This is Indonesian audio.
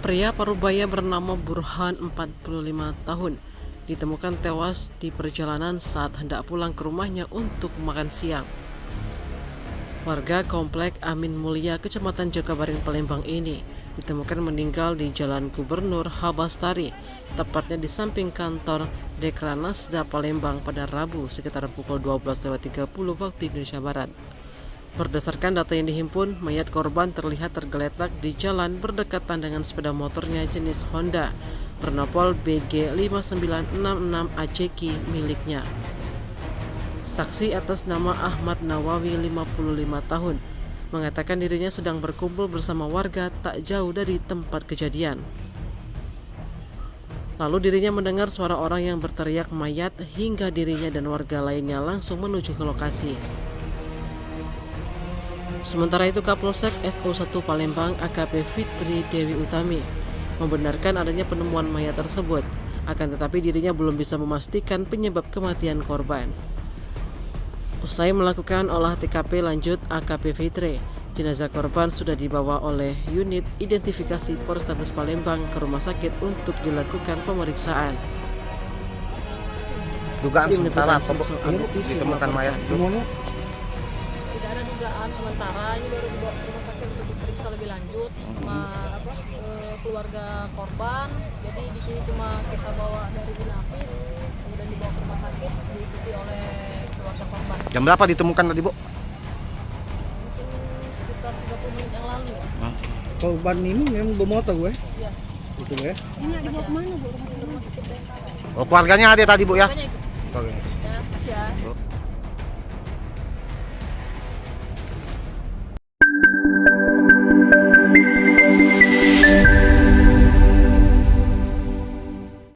Pria Parubaya bernama Burhan 45 tahun ditemukan tewas di perjalanan saat hendak pulang ke rumahnya untuk makan siang. Warga komplek Amin Mulia, Kecamatan Jakabaring, Palembang ini ditemukan meninggal di Jalan Gubernur Habastari, tepatnya di samping kantor Dekranasda Palembang pada Rabu sekitar pukul 12.30 waktu Indonesia Barat. Berdasarkan data yang dihimpun, mayat korban terlihat tergeletak di jalan berdekatan dengan sepeda motornya jenis Honda bernopol BG 5966 ACK miliknya. Saksi atas nama Ahmad Nawawi 55 tahun mengatakan dirinya sedang berkumpul bersama warga tak jauh dari tempat kejadian. Lalu dirinya mendengar suara orang yang berteriak mayat hingga dirinya dan warga lainnya langsung menuju ke lokasi. Sementara itu Kapolsek SO1 Palembang AKP Fitri Dewi Utami membenarkan adanya penemuan mayat tersebut, akan tetapi dirinya belum bisa memastikan penyebab kematian korban. Usai melakukan olah TKP lanjut AKP Fitri, jenazah korban sudah dibawa oleh unit identifikasi Polrestabes Palembang ke rumah sakit untuk dilakukan pemeriksaan. Dugaan sementara apa ditemukan mayat? Tidak ada dugaan sementara, ini baru dibawa ke rumah sakit untuk diperiksa lebih lanjut sama keluarga korban. Jadi di sini cuma kita bawa dari Binafis, kemudian dibawa ke rumah sakit diikuti oleh keluarga korban. Jam berapa ditemukan tadi, Bu? Mungkin sekitar 30 menit yang lalu ya. Korban ini memang bermotor gue. Iya. Itu gue. Ini dibawa kemana Bu? Rumah sakit. Oh, keluarganya ada tadi, Bu ya? Makanya ikut. Oke. Ya, kasih ya.